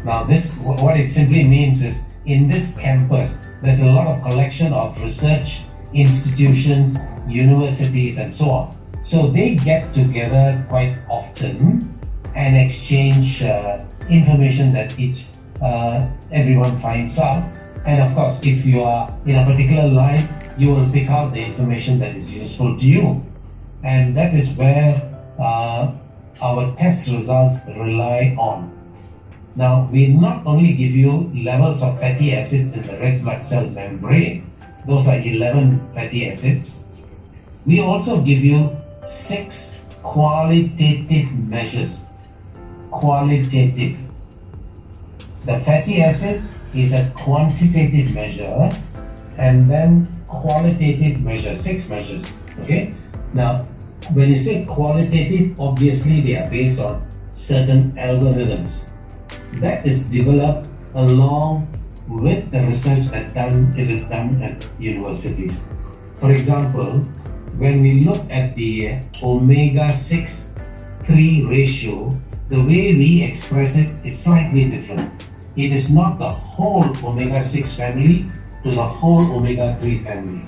Speaker 2: Now this, what it simply means is, in this campus, there's a lot of collection of research institutions, universities, and so on. So they get together quite often and exchange information that everyone finds out. And of course, if you are in a particular line, you will pick out the information that is useful to you. And that is where our test results rely on. Now, we not only give you levels of fatty acids in the red blood cell membrane, those are 11 fatty acids. We also give you 6 qualitative measures. Qualitative. The fatty acid is a quantitative measure, and then qualitative measure, 6 measures. Okay? Now, when you say qualitative, obviously they are based on certain algorithms that is developed along with the research that it is done at universities. For example, when we look at the omega-6 3 ratio, the way we express it is slightly different. It is not the whole omega-6 family to the whole omega-3 family.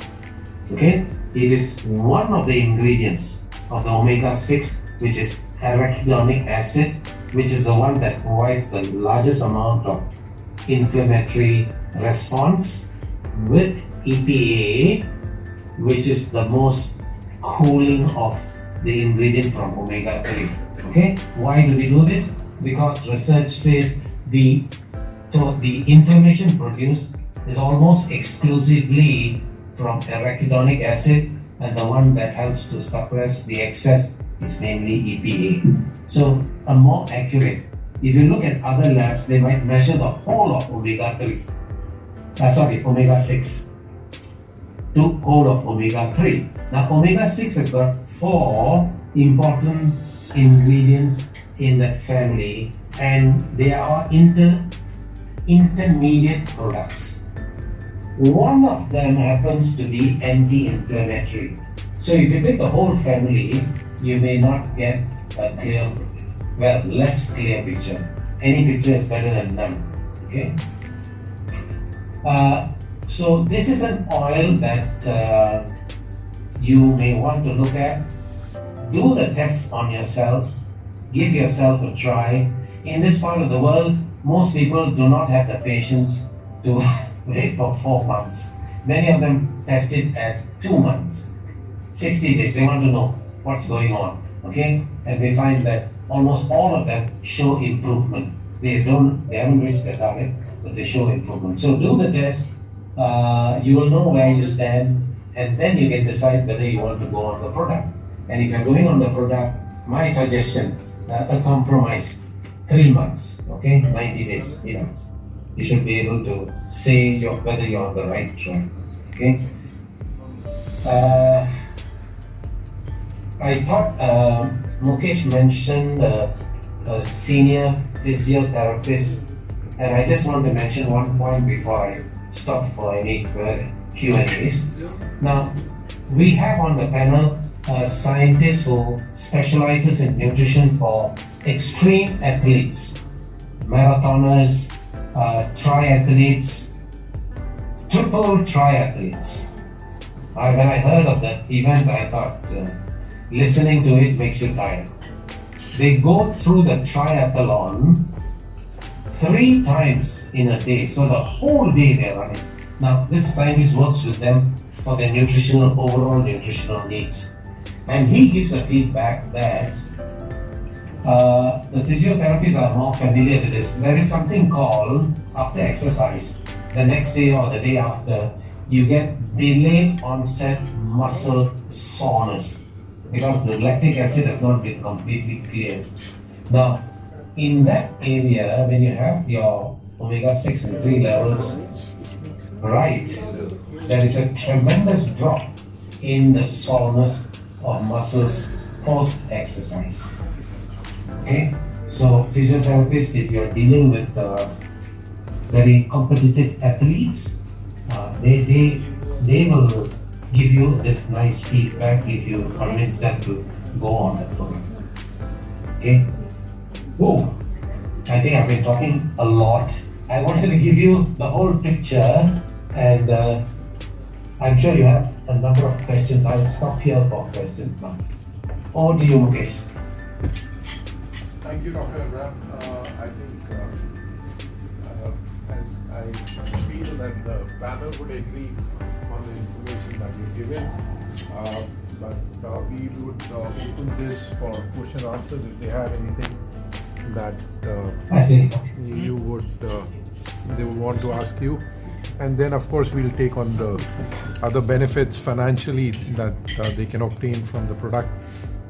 Speaker 2: Okay? It is one of the ingredients of the omega-6, which is arachidonic acid, which is the one that provides the largest amount of inflammatory response, with EPA, which is the most cooling of the ingredient from omega-3. Okay? Why do we do this? Because research says the inflammation produced is almost exclusively from arachidonic acid, and the one that helps to suppress the excess is mainly EPA. So a more accurate, if you look at other labs, they might measure the whole of omega-6 to whole of omega-3. Now omega-6 has got 4 important ingredients in that family, and they are intermediate products. One of them happens to be anti-inflammatory. So if you take the whole family, you may not get a clear, less clear picture. Any picture is better than none. Okay. So this is an oil that you may want to look at. Do the tests on yourselves. Give yourself a try. In this part of the world, most people do not have the patience to wait for 4 months. Many of them test it at 2 months, 60 days. They want to know what's going on. Okay, and they find that almost all of them show improvement. They haven't reached their target, but they show improvement. So do the test. You will know where you stand, and then you can decide whether you want to go on the product. And if you're going on the product, my suggestion, a compromise, 3 months. Okay, 90 days. You should be able to say whether you're on the right track. Okay. I thought Mukesh mentioned a senior physiotherapist, and I just want to mention one point before I stop for any Q&As. Now, we have on the panel a scientist who specializes in nutrition for extreme athletes, marathoners, triathletes, triple triathletes. When I heard of that event, I thought, listening to it makes you tired. They go through the triathlon 3 times in a day, so the whole day they're running. Now, this scientist works with them for their overall nutritional needs. And he gives a feedback that the physiotherapists are more familiar with this. There is something called, after exercise, the next day or the day after, you get delayed onset muscle soreness because the lactic acid has not been completely cleared. Now, in that area, when you have your omega-6 and 3 levels right, there is a tremendous drop in the soreness of muscles post-exercise. Okay, so physiotherapists, if you're dealing with very competitive athletes, they will give you this nice feedback if you convince them to go on that program. Okay. Whoa. I think I've been talking a lot. I wanted to give you the whole picture, and I'm sure you have a number of questions. I'll stop here for questions now. Over to you, Mukesh.
Speaker 1: Thank you, Dr. Abraham. I think as I feel that the panel would agree on the information that you've given, but we would open this for question and answers if they have anything that
Speaker 2: I see.
Speaker 1: you would they would want to ask you, and then of course we'll take on the other benefits financially that they can obtain from the product.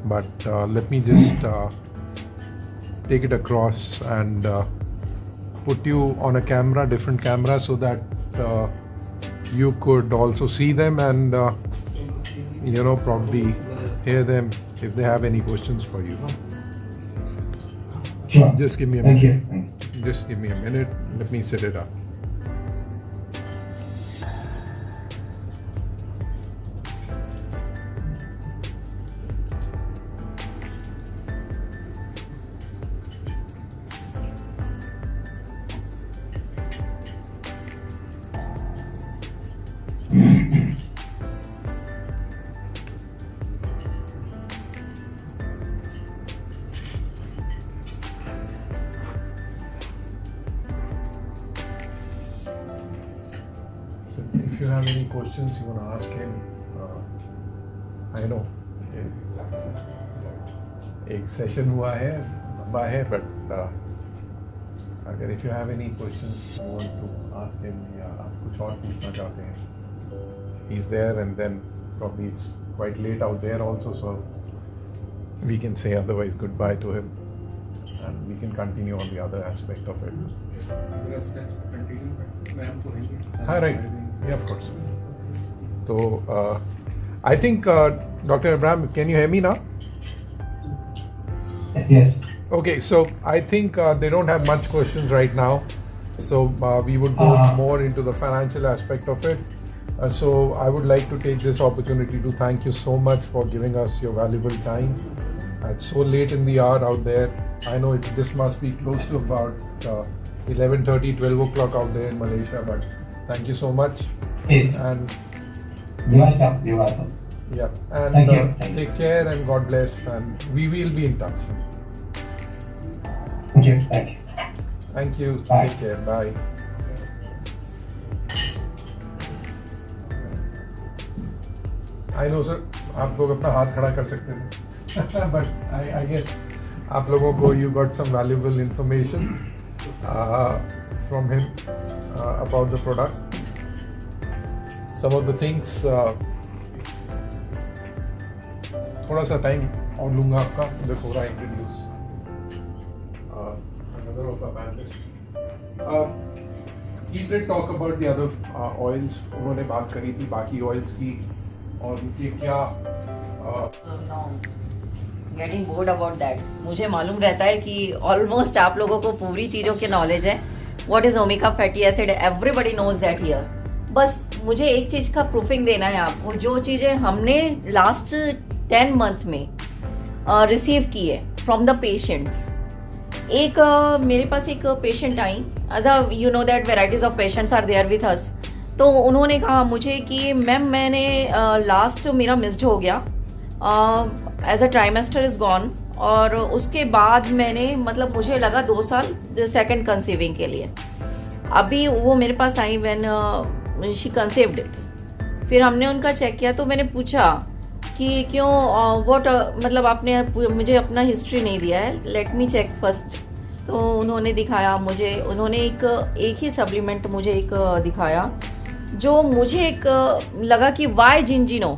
Speaker 1: But let me just take it across and put you on a camera, different camera, so that you could also see them and probably hear them if they have any questions for you.
Speaker 2: Sure.
Speaker 1: Just give me a
Speaker 2: Thank
Speaker 1: minute.
Speaker 2: you.
Speaker 1: Just give me a minute. Let me set it up. So if you have any questions you want to ask him, I know एक session हुआ है, लंबा है, but अगर if you have any questions you want to ask him या आप कुछ और पूछना चाहते हैं, he's there, and then probably it's quite late out there also, so we can say otherwise goodbye to him and we can continue on the other aspect of it. Hi, right. Yeah, of course. So, I think, Dr. Abraham, can you hear me now?
Speaker 2: Yes.
Speaker 1: Okay, so I think they don't have much questions right now. So, we would go more into the financial aspect of it. So, I would like to take this opportunity to thank you so much for giving us your valuable time. It's so late in the hour out there. I know this must be close to about 11:30, 12 o'clock out there in Malaysia, but thank you so much.
Speaker 2: It's
Speaker 1: And
Speaker 2: you're welcome. You're welcome.
Speaker 1: yeah, and
Speaker 2: Thank you.
Speaker 1: take care and God bless, and we will be in touch.
Speaker 2: Thank you. Thank you.
Speaker 1: Thank you.
Speaker 2: Bye.
Speaker 1: Take care. Bye. I know, sir. आप लोग अपना हाथ खड़ा कर सकते थे, but I guess आप लोगों को you got some valuable information from him about the product. Some of the things. थोड़ा सा टाइम और लूँगा आपका before I introduce another of our panelists. He did talk about the other oils. उन्होंने बात करी थी बाकी oils की और उनके क्या
Speaker 3: No, getting bored about that. मुझे मालूम रहता है कि ऑलमोस्ट आप लोगों को पूरी चीज़ों की नॉलेज है. What is omega fatty acid? Everybody knows that here. बस मुझे एक चीज़ का प्रूफिंग देना है आपको, जो चीज़ें हमने लास्ट 10 मंथ में रिसीव की है फ्रॉम द पेशेंट्स. एक मेरे पास एक पेशेंट आई, you know that varieties of patients are there with us. तो उन्होंने कहा मुझे कि मैम मैंने लास्ट मेरा मिस्ड हो गया, as a trimester is gone, और उसके बाद मैंने मतलब मुझे लगा 2 साल सेकंड कंसीविंग के लिए. अभी वो मेरे पास आई व्हेन शी कंसीव्ड इट. फिर हमने उनका चेक किया तो मैंने पूछा कि क्यों व्हाट मतलब आपने मुझे अपना हिस्ट्री नहीं दिया है, लेट मी चेक फर्स्ट. तो उन्होंने दिखाया मुझे, उन्होंने एक ही सप्लीमेंट मुझे एक दिखाया जो मुझे एक लगा कि why Zinzino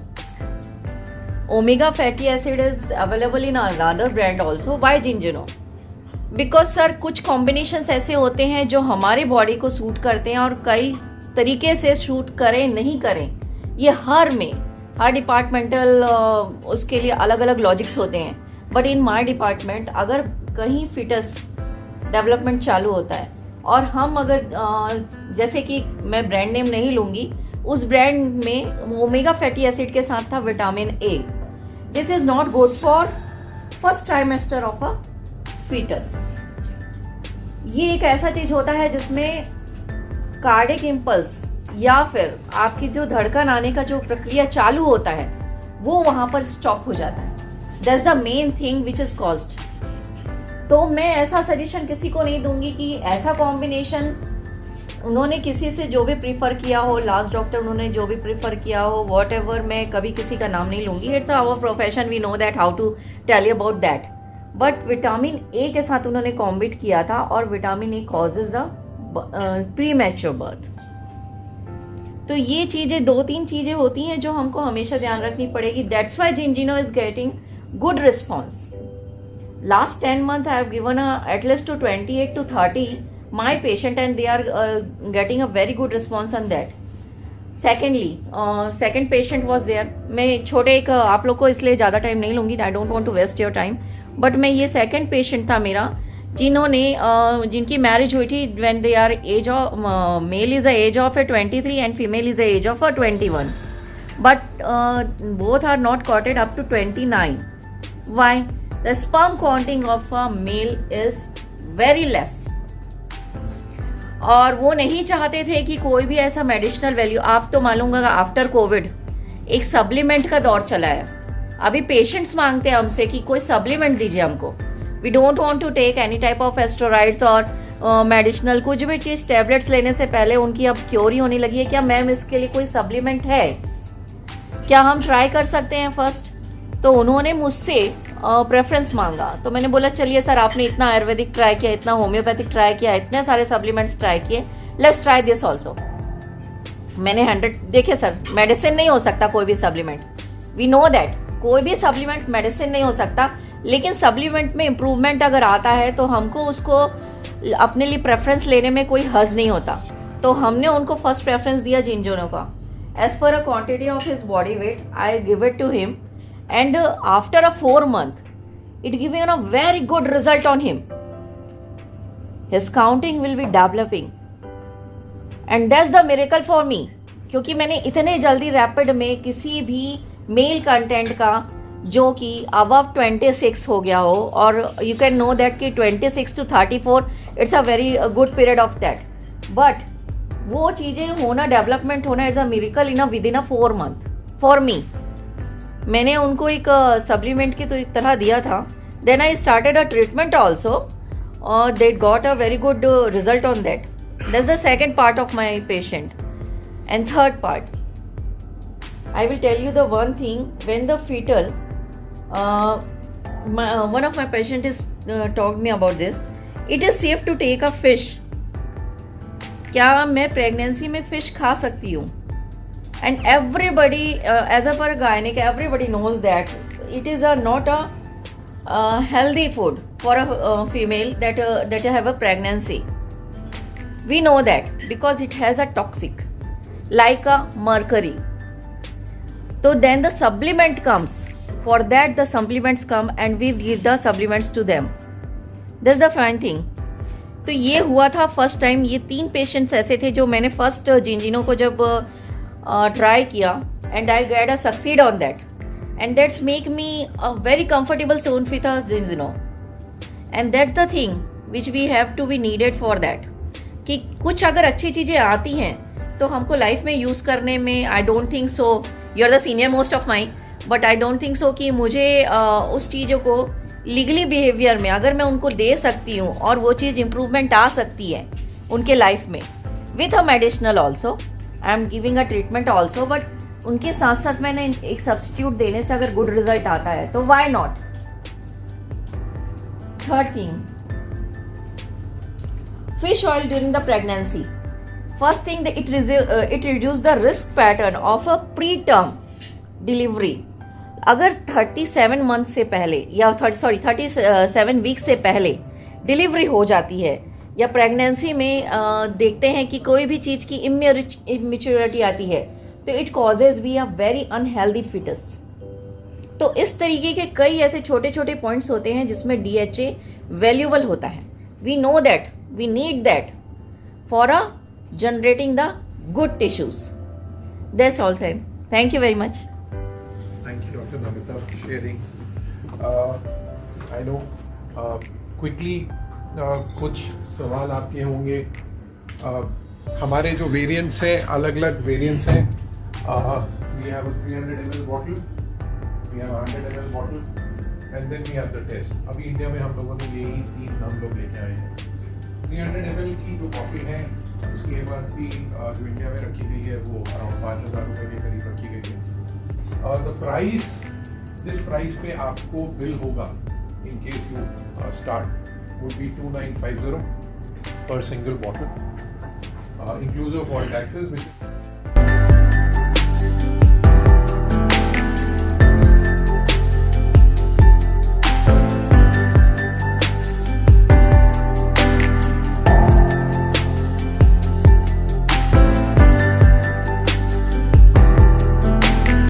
Speaker 3: omega fatty acid is available in another brand also, why Zinzino? Because sir कुछ कॉम्बिनेशंस ऐसे होते हैं जो हमारे बॉडी को सूट करते हैं और कई तरीके से शूट करें नहीं करें, ये हर डिपार्टमेंटल उसके लिए अलग अलग लॉजिक्स होते हैं. बट इन माय डिपार्टमेंट अगर कहीं फिटस डेवलपमेंट चालू होता है और हम अगर जैसे कि मैं ब्रांड नेम नहीं लूँगी, उस ब्रांड में ओमेगा फैटी एसिड के साथ था vitamin A. This is not good for first trimester of a foetus. ये एक ऐसा चीज होता है जिसमें कार्डिक इम्पल्स या फिर आपकी जो धड़कन आने का जो प्रक्रिया चालू होता है वो वहां पर स्टॉप हो जाता है. That's the main thing which is caused. तो मैं ऐसा सजेशन किसी को नहीं दूंगी कि ऐसा कॉम्बिनेशन उन्होंने किसी से जो भी प्रीफर किया हो, लास्ट डॉक्टर उन्होंने जो भी प्रीफर किया हो, वॉट एवर, मैं कभी किसी का नाम नहीं लूंगी. It's our profession, we know that how to tell you about that. But vitamin A के साथ उन्होंने कॉम्बिट किया था और vitamin A causes the premature birth. तो ये चीजें 2-3 चीजें होती हैं जो हमको हमेशा ध्यान रखनी पड़ेगी. That's why Zinzino is getting good response. Last 10 months I have given at least to 28 to 30 my patient and they are getting a very good response on that. Secondly, second patient was there. मैं छोटे एक आप लोग को इसलिए ज़्यादा time नहीं लूँगी, I don't want to waste your time. But मैं ये सेकंड पेशेंट था मेरा जिन्होंने जिनकी मैरिज हुई थी when they are age of male is the age of 23 and female is the age of 21. But both are not courted up to 29. Why? The sperm counting of a male is very less. और वो नहीं चाहते थे कि कोई भी ऐसा medicinal value. आप तो मालूम होगा आफ्टर कोविड एक सप्लीमेंट का दौर चला है. अभी पेशेंट्स मांगते हैं हमसे कि कोई सप्लीमेंट दीजिए हमको. We don't want to take any type of steroids और मेडिसिनल कुछ भी चीज. टैबलेट्स लेने से पहले उनकी अब क्योरी होने लगी है, क्या मैम इसके लिए कोई सप्लीमेंट है, क्या हम ट्राई कर सकते हैं फर्स्ट. तो उन्होंने मुझसे प्रेफरेंस मांगा. तो मैंने बोला चलिए सर, आपने इतना आयुर्वेदिक ट्राई किया, इतना होम्योपैथिक ट्राई किया, इतने सारे सप्लीमेंट्स ट्राई किए, लेट्स ट्राई दिस ऑल्सो. मैंने 100 देखिए सर, मेडिसिन नहीं हो सकता कोई भी सप्लीमेंट. वी नो दैट कोई भी सप्लीमेंट मेडिसिन नहीं हो सकता, लेकिन सप्लीमेंट में इम्प्रूवमेंट अगर आता है तो हमको उसको अपने लिए प्रेफरेंस लेने में कोई हर्ज नहीं होता. तो हमने उनको फर्स्ट प्रेफरेंस दिया जिंजिनो का. As per a quantity of his body weight I give it to him. And after a 4 month, it given a very good result on him. His counting will be developing, and that's the miracle for me. क्योंकि मैंने इतने जल्दी rapid में किसी भी mail content का जो कि अबव 26 हो गया हो, और यू कैन नो दैट कि 26 to 34 it's a very good period of that. But वो चीज़ें होना, डेवलपमेंट होना is a miracle in within 4 month for me. मैंने उनको एक सप्लीमेंट की तो तरह दिया था. Then I started a treatment also और they got a very good result on that. That's the second part of my patient. And third part, I will tell you the one thing. When the fetal one of my patient is talk me about this. It is safe to take a fish. क्या मैं pregnancy में fish खा सकती हूँ? And everybody, as a per gynec, everybody knows that it is not a healthy food for a female that have a pregnancy. We know that because it has a toxic, like a mercury. So then the supplement comes. For that the supplements come and we give the supplements to them. That's the fine thing. तो ये हुआ था first time. ये 3 patients ऐसे थे जो मैंने first जिंजिनो को जब ट्राई किया and I get a succeed on that. And that's make me a very comfortable zone with a Zinzino. And that's the thing which we have to be needed for that. कि कुछ अगर अच्छी चीज़ें आती हैं तो हमको लाइफ में यूज़ करने में, I don't think so, you are the senior most of my, but I don't think so कि मुझे उस चीज़ों को लीगली बिहेवियर में अगर मैं उनको दे सकती हूँ और वो चीज़ इम्प्रूवमेंट आ सकती है उनके लाइफ में with a medicinal also. I am giving a treatment also, but उनके साथ साथ मैंने एक सब्स्टिट्यूट देने से अगर गुड रिजल्ट आता है तो why not. Third thing, fish oil during the pregnancy. First thing that it reduce the risk pattern of a preterm delivery. अगर 37 मंथ से पहले या 37 वीक से पहले डिलीवरी हो जाती है या प्रेगनेंसी में देखते हैं कि कोई भी चीज़ की इमेच्योरिटी आती है तो it causes be a very unhealthy foetus. तो इस तरीके के कई ऐसे छोटे छोटे पॉइंट्स होते हैं जिसमें DHA वैल्यूबल होता है. We know that, we need that for generating the good tissues. That's all time. Thank you very much.
Speaker 1: Thank you, Dr. Namita, for sharing. I know quickly कुछ सवाल आपके होंगे। हमारे जो वेरिएंट्स हैं, अलग अलग वेरिएंट्स हैं। We have a 300 ml bottle, we have 100 ml bottle and then we have the taste. अभी इंडिया में हम लोगों ने यही 3 हम लोग लेके आए हैं। 300 ml की जो बॉटल है उसकी MRP जो इंडिया में रखी गई है वो अराउंड 5,000 रुपये के करीब रखी गई है। और द प्राइस, जिस प्राइस पे आपको बिल होगा in case you start would be 2950 per single bottle, inclusive of all taxes, which